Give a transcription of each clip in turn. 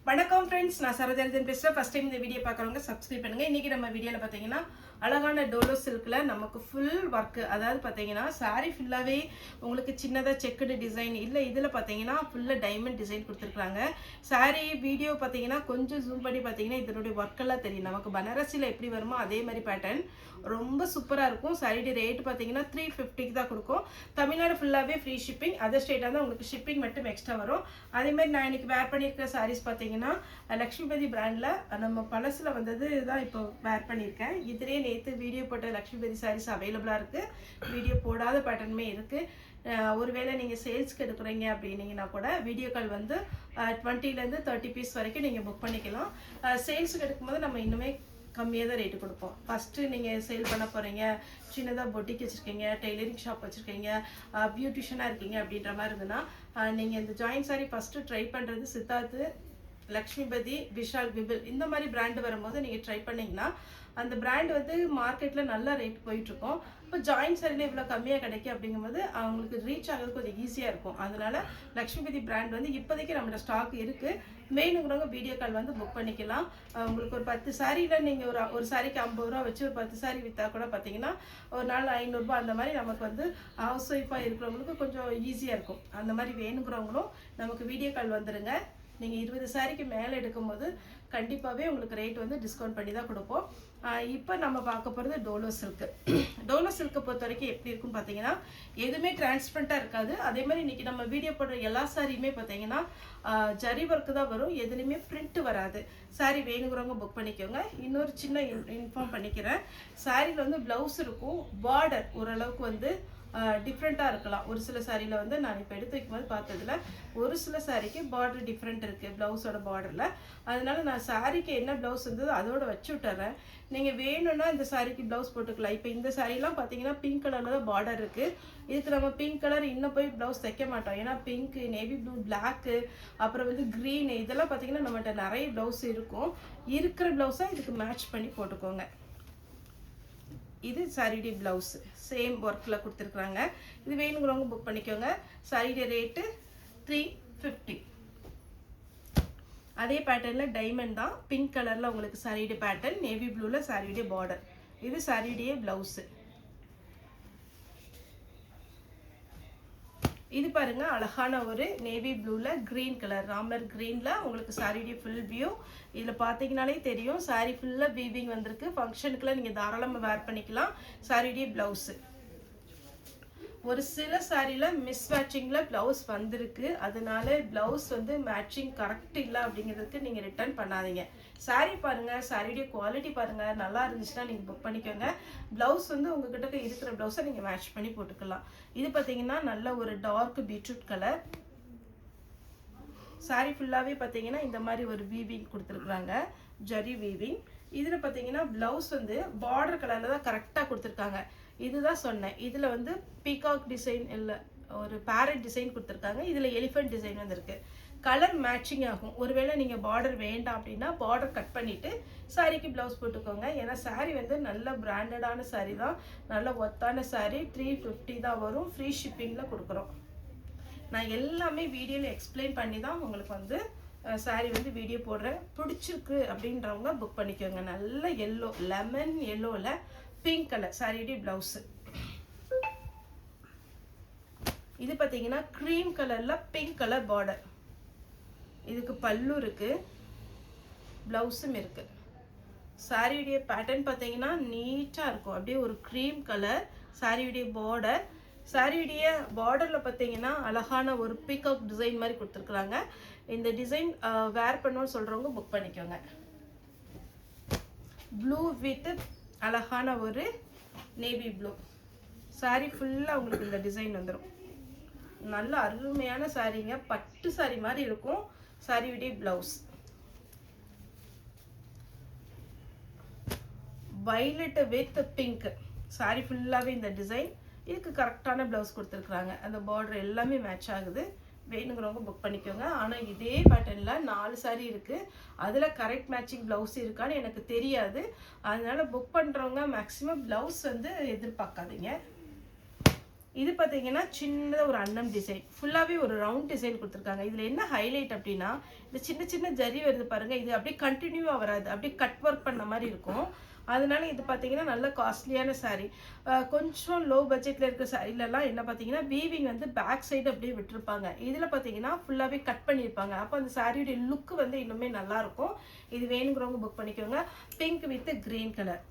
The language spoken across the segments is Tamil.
வணக்கம் ஃப்ரெண்ட்ஸ், நான் சரோஜாரஜன் பேசுகிறேன். ஃபஸ்ட் டைம் இந்த வீடியோ பார்க்குறவங்க சப்ஸ்கிரைப் பண்ணுங்கள். இன்றைக்கி நம்ம வீடியோவில் பார்த்தீங்கன்னா அழகான டோலோ சில்கில் நமக்கு ஃபுல் ஒர்க்கு, அதாவது பார்த்தீங்கன்னா சாரீ ஃபுல்லாகவே உங்களுக்கு சின்னதாக செக்குடு டிசைன் இல்லை, இதில் பார்த்தீங்கன்னா ஃபுல்லாக டைமண்ட் டிசைன் கொடுத்துருக்குறாங்க. சாரீ வீடியோ பார்த்தீங்கன்னா கொஞ்சம் ஜூம் பண்ணி பார்த்தீங்கன்னா இதனுடைய ஒர்க்கெல்லாம் தெரியும். நமக்கு பனாரசியில் எப்படி வருமோ அதே மாதிரி பேட்டர்ன் ரொம்ப சூப்பராக இருக்கும். சாரியோட ரேட் பார்த்தீங்கன்னா 350க்கு தான் கொடுக்கும். தமிழ்நாடு ஃபுல்லாகவே ஃப்ரீ ஷிப்பிங், அதர் ஸ்டேட்டாக தான் உங்களுக்கு ஷிப்பிங் மட்டும் எக்ஸ்ட்ரா வரும். அதேமாதிரி நான் இன்றைக்கி வேர் பண்ணியிருக்கிற சாரீஸ் பார்த்தீங்கன்னா லக்ஷ்மிபதி பிராண்டில் நம்ம பழசில் வந்தது தான் இப்போ வேர் பண்ணியிருக்கேன். இதிலே நேற்று வீடியோ போட்ட லக்ஷ்மிபதி சாரீஸ் அவைலபிளாக இருக்குது. வீடியோ போடாத பேட்டர்னுமே இருக்குது. ஒருவேளை நீங்கள் சேல்ஸ்க்கு எடுக்கிறீங்க அப்படின்னீங்கன்னா கூட வீடியோ கால் வந்து 20லேருந்து 30 பீஸ் வரைக்கும் நீங்கள் புக் பண்ணிக்கலாம். சேல்ஸுக்கு எடுக்கும்போது நம்ம இன்னுமே கம்மியாக தான் ரேட்டு கொடுப்போம். ஃபஸ்ட்டு நீங்கள் சேல் பண்ண போகிறீங்க, சின்னதாக பொட்டிக் வச்சுருக்கீங்க, டெய்லரிங் ஷாப் வச்சுருக்கீங்க, பியூட்டிஷியனாக இருக்கீங்க அப்படின்ற மாதிரி இருந்ததுன்னா நீங்கள் இந்த ஜாயின்ட் சாரீ ஃபஸ்ட்டு ட்ரை பண்ணுறது சித்தார்த்து, லக்ஷ்மிபதி, விஷால், விபில் இந்த மாதிரி பிராண்டு வரும்போது நீங்கள் ட்ரை பண்ணிங்கன்னா அந்த பிராண்டு வந்து மார்க்கெட்டில் நல்ல ரேட் போயிட்டுருக்கோம். இப்போ ஜாயின்ட் சாரியில் இவ்வளோ கம்மியாக கிடைக்கும் அப்படிங்கும்போது அவங்களுக்கு ரீச் ஆகிறது கொஞ்சம் ஈஸியாக இருக்கும். அதனால் லக்ஷ்மிபதி பிராண்ட் வந்து இப்போதைக்கு நம்மளோட ஸ்டாக் இருக்குது. மெயினுங்கிறவங்க வீடியோ கால் வந்து புக் பண்ணிக்கலாம். உங்களுக்கு ஒரு 10 சாரியில் நீங்கள் ஒரு சாரிக்கு 50 ரூபா வச்சு ஒரு 10 சாரி விற்றா கூட பார்த்தீங்கன்னா ஒரு நாள் 500 ரூபா. அந்த மாதிரி நமக்கு வந்து ஹவுஸ் ஒய்ஃபாக இருக்கிறவங்களுக்கு கொஞ்சம் ஈஸியாக இருக்கும். அந்த மாதிரி வேணுங்கிறவங்களும் நமக்கு வீடியோ கால் வந்துடுங்க. நீங்கள் 20 சாரிக்கு மேலே எடுக்கும்போது கண்டிப்பாகவே உங்களுக்கு ரேட் வந்து டிஸ்கவுண்ட் பண்ணி தான் கொடுப்போம். இப்போ நம்ம பார்க்க போகிறது டோலோ சில்க்கு. டோலோ சில்க்கை பொறுத்த வரைக்கும் எப்படி இருக்குன்னு பார்த்தீங்கன்னா எதுவுமே டிரான்ஸ்பரண்ட்டாக இருக்காது. அதே மாதிரி இன்றைக்கி நம்ம வீடியோ போடுற எல்லா சாரியுமே பார்த்தீங்கன்னா ஜரி ஒர்க்கு தான் வரும். எதுலையுமே பிரிண்ட் வராது. சாரீ வேணுங்கிறவங்க புக் பண்ணிக்கோங்க. இன்னொரு சின்ன இன்ஃபார்ம் பண்ணிக்கிறேன். சாரியில் வந்து ப்ளவுஸ் இருக்கும். பார்டர் ஓரளவுக்கு வந்து டிஃப்ரெண்ட்டாக இருக்கலாம். ஒரு சில சாரியில் வந்து நான் இப்போ எடுத்து வைக்கும்போது பார்த்ததில் ஒரு சில சாரிக்கு பார்டர் டிஃப்ரெண்ட் இருக்குது ப்ளவுஸோட பார்டரில். அதனால நான் சாரிக்கு என்ன ப்ளவுஸ் இருந்ததோ அதோட வச்சு விட்டுறேன். நீங்கள் வேணும்னா இந்த சாரிக்கு ப்ளவுஸ் போட்டுக்கலாம். இப்போ இந்த சாரீலாம் பார்த்தீங்கன்னா பிங்க் கலரில் தான் பார்டர் இருக்குது. இதுக்கு நம்ம பிங்க் கலர் இன்னும் போய் ப்ளவுஸ் தைக்க மாட்டோம். ஏன்னா பிங்க்கு, நேவி ப்ளூ, பிளாக்கு, அப்புறம் வந்து க்ரீனு இதெல்லாம் பார்த்தீங்கன்னா நம்மகிட்ட நிறைய ப்ளவுஸ் இருக்கும். இருக்கிற ப்ளவுஸாக இதுக்கு மேட்ச் பண்ணி போட்டுக்கோங்க. இது சாரியுடைய ப்ளவுஸ் சேம் ஒர்க்கில் கொடுத்துருக்குறாங்க. இது வேணுங்கிறவங்க புக் பண்ணிக்கோங்க. சாரியுடைய ரேட்டு 350. அதே பேட்டர்னில் டைமண்ட் தான், பிங்க் கலரில் உங்களுக்கு சாரியுடைய பேட்டர்ன், நேவி ப்ளூவில் சாரியுடைய பார்டர். இது சாரியுடைய ப்ளவுஸு. இது பாருங்க அழகான ஒரு நேவி ப்ளூவில் க்ரீன் கலர், ராமர் க்ரீனில் உங்களுக்கு சாரியுடைய ஃபுல் வியூ. இதில் பார்த்தீங்கனாலே தெரியும் சாரீ ஃபுல்லாக வீவிங் வந்திருக்கு. ஃபங்க்ஷனுக்குலாம் நீங்கள் தாராளமாக வேர் பண்ணிக்கலாம். சாரியுடைய ப்ளவுஸு ஒரு சில சாரியில் மிஸ் மேட்சிங்கில் ப்ளவுஸ் வந்திருக்கு. அதனால ப்ளவுஸ் வந்து மேட்சிங் கரெக்ட் இல்லை அப்படிங்கிறதுக்கு நீங்கள் ரிட்டர்ன் பண்ணாதீங்க. சாரீ பாருங்கள், சாரியுடைய குவாலிட்டி பாருங்கள், நல்லா இருந்துச்சுன்னா நீங்கள் புக் பண்ணிக்கோங்க. ப்ளவுஸ் வந்து உங்ககிட்ட இருக்கிற ப்ளவுஸை நீங்கள் மேட்ச் பண்ணி போட்டுக்கலாம். இது பார்த்தீங்கன்னா நல்ல ஒரு டார்க் பீட்ரூட் கலர். சாரீ ஃபுல்லாகவே பார்த்தீங்கன்னா இந்த மாதிரி ஒரு வீவிங் கொடுத்துருக்குறாங்க, ஜரி வீவிங். இதில் பார்த்தீங்கன்னா ப்ளவுஸ் வந்து பார்டர் கலரில் தான் கரெக்டாக கொடுத்துருக்காங்க. இதுதான் சொன்னேன். இதில் வந்து பீகாக் டிசைன் இல்லை, ஒரு பேரட் டிசைன் கொடுத்துருக்காங்க. இதில் எலிஃபென்ட் டிசைன் வந்துருக்கு. கலர் மேட்சிங் ஆகும். ஒருவேளை நீங்கள் பார்டர் வேண்டாம் அப்படின்னா பார்டர் கட் பண்ணிவிட்டு சாரிக்கு ப்ளவுஸ் போட்டுக்கோங்க. ஏன்னா சாரீ வந்து நல்ல பிராண்டடான சாரீ தான், நல்ல ஒத்தான சாரீ. 350 தான் வரும். ஃப்ரீ ஷிப்பிங்கில் கொடுக்குறோம். நான் எல்லாமே வீடியோவில் எக்ஸ்பிளைன் பண்ணி தான் உங்களுக்கு வந்து சாரீ வந்து வீடியோ போடுறேன். பிடிச்சிருக்கு அப்படின்றவங்க புக் பண்ணிக்கோங்க. நல்ல எல்லோ, லெமன் எல்லோவில் பிங்க் கலர் சாரியுடைய ப்ளவுஸு. இது பார்த்தீங்கன்னா க்ரீம் கலரில் பிங்க் கலர் பார்டர். இதுக்கு பல்லு இருக்குது, ப்ளவுஸும் இருக்குது. சாரியுடைய பேட்டர்ன் பார்த்தீங்கன்னா நீட்டாக இருக்கும். அப்படியே ஒரு க்ரீம் கலர் சாரியுடைய பார்டர். சாரியுடைய பார்டரில் பார்த்தீங்கன்னா அழகான ஒரு பீகாக் டிசைன் மாதிரி கொடுத்துருக்குறாங்க. இந்த டிசைன் வேர் பண்ணணும்னு சொல்கிறவங்க புக் பண்ணிக்கோங்க. ப்ளூ வித் அழகான ஒரு நேவி ப்ளூ சாரீ ஃபுல்லாக உங்களுக்கு இந்த டிசைன் வந்துடும். நல்ல அருமையான சாரீங்க, பட்டு சாரீ மாதிரி இருக்கும். சாரியுடைய blouse violet with pink. Sari ஃபுல்லாகவே இந்த டிசைன். இதுக்கு கரெக்டான ப்ளவுஸ் கொடுத்துருக்குறாங்க. அந்த பார்டர் எல்லாமே மேட்ச் ஆகுது. வேணுங்கிறவங்க புக் பண்ணிக்கோங்க. ஆனால் இதே பேட்டர்னில் 4 சாரீ இருக்குது. அதில் கரெக்ட் மேட்சிங் ப்ளவுஸ் இருக்கான்னு எனக்கு தெரியாது. அதனால் புக் பண்ணுறவங்க மேக்ஸிமம் ப்ளவுஸ் வந்து எதிர்பார்க்காதீங்க. இது பார்த்தீங்கன்னா சின்னதாக ஒரு அன்னம் டிசைன், ஃபுல்லாகவே ஒரு ரவுண்ட் டிசைன் கொடுத்துருக்காங்க. இதில் என்ன ஹைலைட் அப்படின்னா இந்த சின்ன சின்ன ஜரி வருது பாருங்கள், இது அப்படியே கண்டினியூவாக வராது, அப்படியே கட் ஒர்க் பண்ண மாதிரி இருக்கும். அதனால இது பார்த்தீங்கன்னா நல்ல காஸ்ட்லியான சாரீ. கொஞ்சம் லோ பட்ஜெட்டில் இருக்கிற சாரீலலாம் என்ன பார்த்தீங்கன்னா வீவிங் வந்து பேக் சைடு அப்படியே விட்டுருப்பாங்க. இதில் பார்த்தீங்கன்னா ஃபுல்லாகவே கட் பண்ணியிருப்பாங்க. அப்போ அந்த சாரியுடைய லுக்கு வந்து இன்னுமே நல்லாயிருக்கும். இது வேணுங்கிறவங்க புக் பண்ணிக்கோங்க. பிங்க் வித் கிரீன் கலர்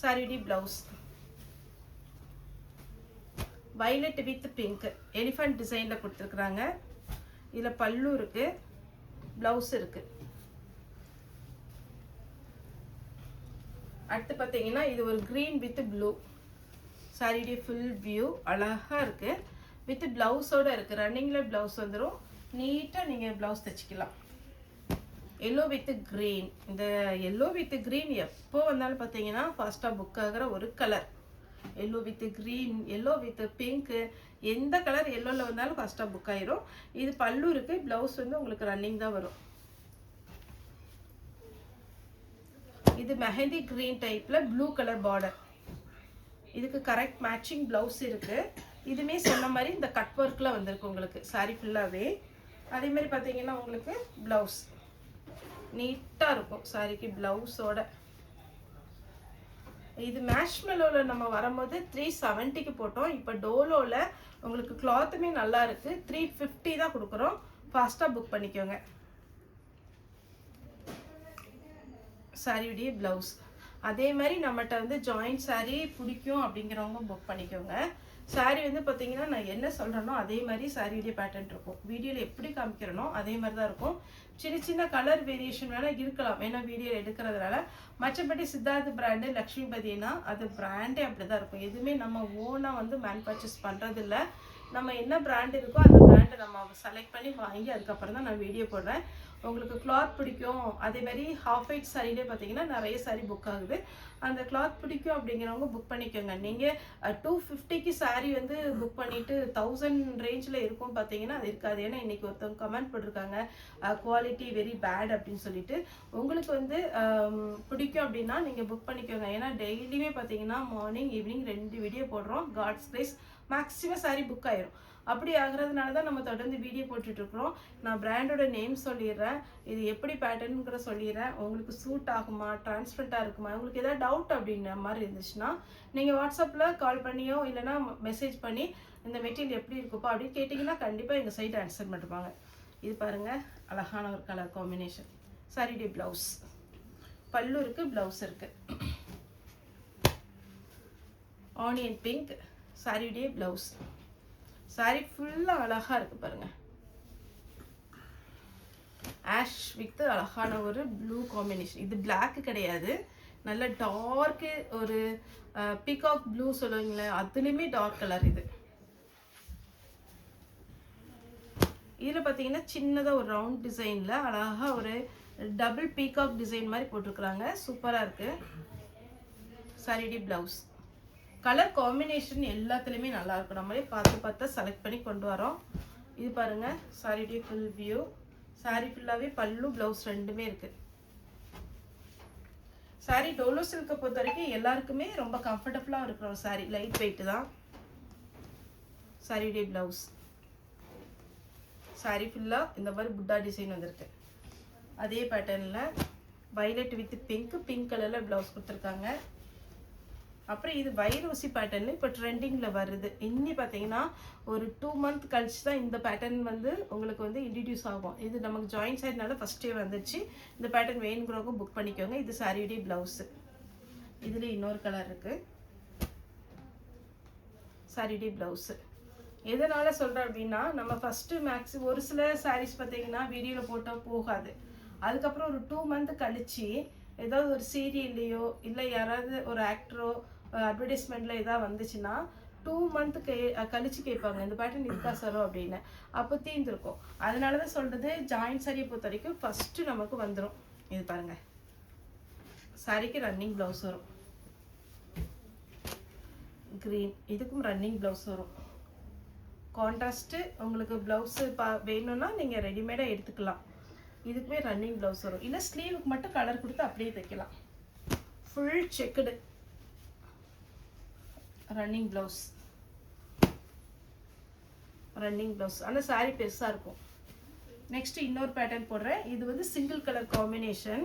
சாரியுடைய blouse. Violet with pink elephant டிசைனில் கொடுத்துருக்குறாங்க. இதில் பல்லு இருக்குது, ப்ளவுஸ் இருக்குது. அடுத்து பார்த்தீங்கன்னா இது ஒரு க்ரீன் வித் ப்ளூ சாரியுடைய ஃபுல் வியூ அழகாக இருக்குது. வித் ப்ளவுஸோடு இருக்குது. ரன்னிங்கில் ப்ளவுஸ் வந்துடும். நீட்டாக நீங்கள் ப்ளவுஸ் தைச்சிக்கலாம். Yellow with green. இந்த எல்லோ வித் க்ரீன் எப்போ வந்தாலும் பார்த்தீங்கன்னா ஃபாஸ்ட்டாக புக் ஆகிற ஒரு colour. Yellow with green, yellow with pink, எந்த கலர் எல்லோவில் வந்தாலும் ஃபஸ்ட்டாக புக் ஆயிரும். இது பல்லு இருக்குது, ப்ளவுஸ் வந்து உங்களுக்கு ரன்னிங் தான் வரும். இது மெஹந்தி க்ரீன் டைப்பில் ப்ளூ கலர் பார்டர். இதுக்கு கரெக்ட் மேட்சிங் ப்ளவுஸ் இருக்குது. இதுவுமே சொன்ன மாதிரி இந்த கட் ஒர்க்கில் வந்திருக்கு உங்களுக்கு சாரி ஃபுல்லாகவே. அதேமாதிரி பார்த்தீங்கன்னா உங்களுக்கு ப்ளவுஸ் நீட்டாக இருக்கும் சாரிக்கு ப்ளவுஸோட. இது மேஷ்மெலோவில் நம்ம வரும்போது 370க்கு போட்டோம். இப்போ டோலோவில் உங்களுக்கு கிளாத்துமே நல்லா இருக்குது. 350 தான் கொடுக்குறோம். ஃபாஸ்ட்டாக புக் பண்ணிக்கோங்க. சாரியுடைய ப்ளவுஸ். அதே மாதிரி நம்மகிட்ட வந்து ஜாயிண்ட் சாரீ பிடிக்கும் அப்படிங்கிறவங்க புக் பண்ணிக்கோங்க. சாரீ வந்து பார்த்தீங்கன்னா நான் என்ன சொல்கிறேனோ அதே மாதிரி சாரியுடைய பேட்டர்ன் இருக்கும். வீடியோவில் எப்படி காமிக்கிறனோ அதே மாதிரி தான் இருக்கும். சின்ன சின்ன கலர் வேரியேஷன் வேணால் இருக்கலாம், ஏன்னா வீடியோ எடுக்கிறதுனால. மற்றபடி சித்தார்த் பிராண்டு, லக்ஷ்மிபதினா அது பிராண்டே அப்படி தான் இருக்கும். எதுவுமே நம்ம ஓனாக வந்து மேனுஃபேக்சர்ஸ் பண்ணுறதில்ல. நம்ம என்ன பிராண்ட் இருக்கோ அந்த பிராண்டை நம்ம செலக்ட் பண்ணி வாங்கி அதுக்கப்புறம் தான் நான் வீடியோ போடுறேன். உங்களுக்கு கிளாத் பிடிக்கும். அதே மாதிரி ஹாஃப் ஒயிட் சாரிலே பார்த்தீங்கன்னா நிறைய சாரி புக் ஆகுது. அந்த கிளாத் பிடிக்கும் அப்படிங்கிறவங்க புக் பண்ணிக்கோங்க. நீங்கள் 250க்கு சாரீ வந்து புக் பண்ணிவிட்டு 1000 ரேஞ்சில் இருக்கும் பார்த்தீங்கன்னா அது இருக்காது. ஏன்னா இன்றைக்கி ஒருத்தவங்க கமெண்ட் போட்டிருக்காங்க குவாலிட்டி வெரி பேட் அப்படின்னு சொல்லிட்டு. உங்களுக்கு வந்து பிடிக்கும் அப்படின்னா நீங்கள் புக் பண்ணிக்கோங்க. ஏன்னா டெய்லியுமே பார்த்தீங்கன்னா மார்னிங் ஈவினிங் 2 வீடியோ போடுறோம். God's grace maximum sari book ஆயிரும். அப்படி ஆகிறதுனால தான் நம்ம தொடர்ந்து வீடியோ போட்டுட்ருக்குறோம். நான் பிராண்டோட நேம் சொல்லிடுறேன், இது எப்படி பேட்டர்னுங்கிற சொல்லிடுறேன். உங்களுக்கு சூட் ஆகுமா, டிரான்ஸ்பரண்ட்டாக இருக்குமா, உங்களுக்கு எதாவது டவுட் அப்படின்ற மாதிரி இருந்துச்சுன்னா நீங்கள் வாட்ஸ்அப்பில் கால் பண்ணியோ இல்லைனா மெசேஜ் பண்ணி இந்த மெட்டீரியல் எப்படி இருக்குப்பா அப்படின்னு கேட்டிங்கன்னா கண்டிப்பாக எங்கள் சைடு ஆன்சர் பண்ணிருப்பாங்க. இது பாருங்கள் அழகான ஒரு கலர் காம்பினேஷன். சாரியுடைய ப்ளவுஸ். பல்லு இருக்குது, ப்ளவுஸ் இருக்குது. ஆனியன் பிங்க் சாரியுடைய ப்ளவுஸ். சாரி ஃபுல்லாக அழகாக இருக்குது பாருங்கள். ஆஷ் வித் அழகான ஒரு ப்ளூ காம்பினேஷன். இது பிளாக்கு கிடையாது, நல்ல டார்க்கு ஒரு பீகாக் ப்ளூ சொல்லுவீங்களே அதுலேயுமே டார்க் கலர். இதில் பார்த்தீங்கன்னா சின்னதாக ஒரு ரவுண்ட் டிசைனில் அழகாக ஒரு டபுள் பீகாக் டிசைன் மாதிரி போட்டிருக்குறாங்க. சூப்பராக இருக்குது. சாரியுடைய ப்ளவுஸ். கலர் காம்பினேஷன் எல்லாத்துலேயுமே நல்லாயிருக்கும். நம்மளே பார்த்து செலக்ட் பண்ணி கொண்டு வரோம். இது பாருங்கள் சாரியுடைய ஃபுல் வியூ. சாரி ஃபுல்லாகவே பல்லு ப்ளவுஸ் ரெண்டுமே இருக்குது. சாரி டோலோ சில்கை பொறுத்த வரைக்கும் எல்லாருக்குமே ரொம்ப கம்ஃபர்டபுளாக இருக்கிற ஒரு சாரி. லைட் வெயிட்டு தான். சாரியுடைய ப்ளவுஸ். சாரி ஃபுல்லாக இந்த மாதிரி புட்டா டிசைன் வந்திருக்கு. அதே பேட்டர்னில் வைலட் வித் பிங்க் கலரில் ப்ளவுஸ் கொடுத்துருக்காங்க. அப்புறம் இது வைரோசி பேட்டர்னு இப்போ ட்ரெண்டிங்கில் வருது. இன்னி பார்த்தீங்கன்னா ஒரு 2 மந்த் கழிச்சு தான் இந்த பேட்டர்ன் வந்து உங்களுக்கு வந்து இன்ட்ரடியூஸ் ஆகும். இது நமக்கு ஜாயின்ட் சைட்னால ஃபஸ்ட்டே வந்துடுச்சு. இந்த பேட்டர்ன் வேணுங்கிறவங்க புக் பண்ணிக்கோங்க. இது சாரியுடைய ப்ளவுஸு. இதில் இன்னொரு கலர் இருக்குது. சாரியுடைய ப்ளவுஸு. எதனால் சொல்கிறேன் அப்படின்னா நம்ம ஃபஸ்ட்டு ஒரு சில சாரீஸ் பார்த்தீங்கன்னா வீடியோவில் போட்டால் போகாது. அதுக்கப்புறம் ஒரு 2 மந்த் கழிச்சு ஏதாவது ஒரு சீரியல்லையோ இல்லை யாராவது ஒரு ஆக்டரோ அட்வர்டைஸ்மெண்ட்டில் எதாவது வந்துச்சுன்னா 2 மந்த் கழிச்சு கேட்பாங்க இந்த பேட்டர்ன் இருக்கா சாரோ அப்படின்னு. அப்போ தீர்ந்துருக்கும். அதனால தான் சொல்கிறது ஜாயின்ட் சாரியை பொறுத்த வரைக்கும் ஃபஸ்ட்டு நமக்கு வந்துடும். இது பாருங்கள் சாரிக்கு ரன்னிங் ப்ளவுஸ் வரும். க்ரீன் இதுக்கும் ரன்னிங் ப்ளவுஸ் வரும். கான்ட்ராஸ்ட்டு உங்களுக்கு ப்ளவுஸு வேணும்னா நீங்கள் ரெடிமேடாக எடுத்துக்கலாம். இதுக்குமே ரன்னிங் ப்ளவுஸ் வரும். இல்லை ஸ்லீவுக்கு மட்டும் கலர் கொடுத்து அப்படியே தைக்கலாம். Full checked running blouse. Running blouse. ஆனால் saree பெருசாக இருக்கும். நெக்ஸ்ட் இன்னொரு பேட்டர்ன் போடுறேன். இது வந்து சிங்கிள் கலர் காம்பினேஷன்.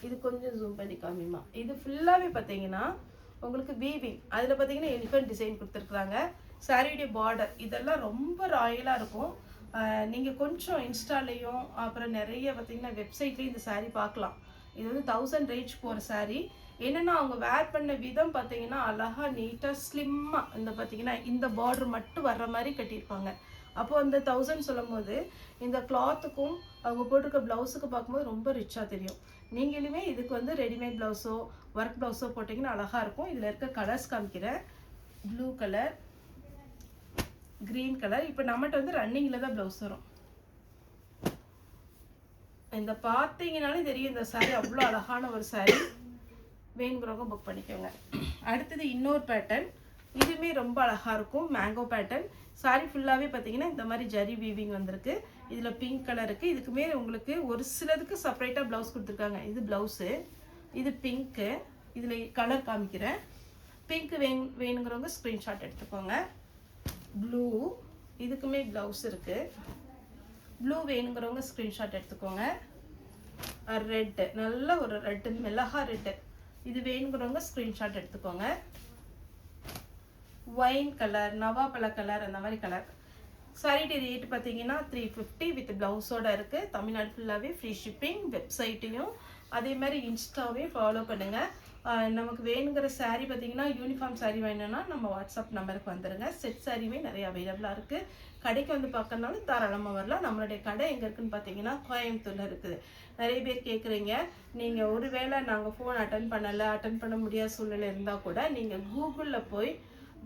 இது கொஞ்சம் ஜூம் பண்ணி காமிமா. இது ஃபுல்லாகவே பார்த்தீங்கன்னா உங்களுக்கு வீவிங். அதில் பார்த்தீங்கன்னா எலிஃபென்ட் டிசைன் கொடுத்துருக்குறாங்க. சாரியுடைய பார்டர் இதெல்லாம் ரொம்ப ராயலாக இருக்கும். நீங்கள் கொஞ்சம் இன்ஸ்டாலையும் அப்புறம் நிறைய பார்த்தீங்கன்னா வெப்சைட்லேயும் இந்த saree பார்க்கலாம். இது வந்து 1000 ரேஞ்ச் போகிற saree. என்னென்னா அவங்க வேர் பண்ண விதம் பார்த்தீங்கன்னா அழகாக நீட்டாக ஸ்லிம்மாக இந்த பார்த்தீங்கன்னா இந்த பார்டர் மட்டும் வர்ற மாதிரி கட்டியிருப்பாங்க. அப்போ அந்த 1000 சொல்லும் போது இந்த கிளாத்துக்கும் அவங்க போட்டிருக்க ப்ளவுஸுக்கு பார்க்கும்போது ரொம்ப ரிச்சாக தெரியும். நீங்களுமே இதுக்கு வந்து ரெடிமேட் ப்ளவுஸோ ஒர்க் ப்ளவுஸோ போட்டிங்கன்னா அழகாக இருக்கும். இதில் இருக்க கலர்ஸ் காமிக்கிறேன். Blue colour, green colour. இப்போ நம்மகிட்ட வந்து ரன்னிங்கில் தான் ப்ளவுஸ் வரும். இந்த பார்த்தீங்கனாலே தெரியும் இந்த saree அவ்வளோ அழகான ஒரு saree. வேணுங்கிறவங்க புக் பண்ணிக்கோங்க. அடுத்தது இன்னொரு பேட்டர்ன். இதுவுமே ரொம்ப அழகாக இருக்கும். Mango pattern. saree ஃபுல்லாகவே பார்த்தீங்கன்னா இந்த மாதிரி ஜரி வீவிங் வந்திருக்கு. இதில் பிங்க் கலர் இருக்குது. இதுக்குமே உங்களுக்கு ஒரு சிலதுக்கு செப்பரேட்டாக ப்ளவுஸ் கொடுத்துருக்காங்க. இது ப்ளவுஸு, இது பிங்க்கு. இதில் கலர் காமிக்கிறேன். பிங்க்கு வேணுங்கிறவங்க ஸ்க்ரீன்ஷாட் எடுத்துக்கோங்க. ப்ளூ, இதுக்குமே ப்ளவுஸ் இருக்குது. ப்ளூ வேணுங்கிறவங்க ஸ்க்ரீன்ஷாட் எடுத்துக்கோங்க. ரெட்டு, நல்ல ஒரு ரெட்டு, மிளகா ரெட்டு. இது வேணுங்கிறவங்க ஸ்க்ரீன்ஷாட் எடுத்துக்கோங்க. ஒயின் கலர், நவாப்பழ கலர், அந்த மாதிரி கலர். சாரிடி ரேட் பார்த்தீங்கன்னா 350 வித் ப்ளவுஸோடு இருக்குது. தமிழ்நாடு ஃபுல்லாகவே ஃப்ரீ ஷிப்பிங். வெப்சைட்டையும் அதே மாதிரி இன்ஸ்டாவையும் ஃபாலோ பண்ணுங்கள். நமக்கு வேணுங்கிற saree பார்த்தீங்கன்னா யூனிஃபார்ம் saree வேணும்னா நம்ம வாட்ஸ்அப் நம்பருக்கு வந்துடுங்க. செட் சாரியுமே நிறைய அவைலபிளாக இருக்குது. கடைக்கு வந்து பார்க்கறனாலும் தாராளமாக வரலாம். நம்மளுடைய கடை எங்கே இருக்குதுன்னு பார்த்தீங்கன்னா கோயம்புத்தூரில் இருக்குது. நிறைய பேர் கேட்குறீங்க, நீங்கள் ஒருவேளை நாங்கள் ஃபோன் அட்டன் பண்ண முடியாத சூழ்நிலை இருந்தால் கூட நீங்கள் கூகுளில் போய்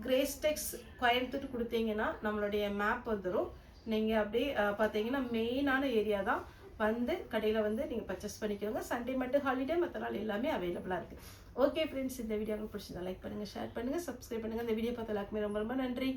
கிரேஸ்டெக்ஸ் கோயம்புத்தூர் கொடுத்தீங்கன்னா நம்மளுடைய மேப் வந்துடும். நீங்கள் அப்படியே பார்த்தீங்கன்னா மெயினான ஏரியா தான். வந்து கடையில் வந்து நீங்கள் பர்ச்சேஸ் பண்ணிக்கோங்க. சண்டே மட்டும் ஹாலிடே, மற்ற நாள் எல்லாமே அவைலபிளாக இருக்குது. ஓகே ஃப்ரெண்ட்ஸ், இந்த வீடியோ உங்களுக்கு பிடிச்சிருந்தா லைக் பண்ணுங்கள், ஷேர் பண்ணுங்கள், சப்ஸ்கிரைப் பண்ணுங்கள். இந்த வீடியோ பார்த்த எல்லாருக்குமே ரொம்ப ரொம்ப நன்றி.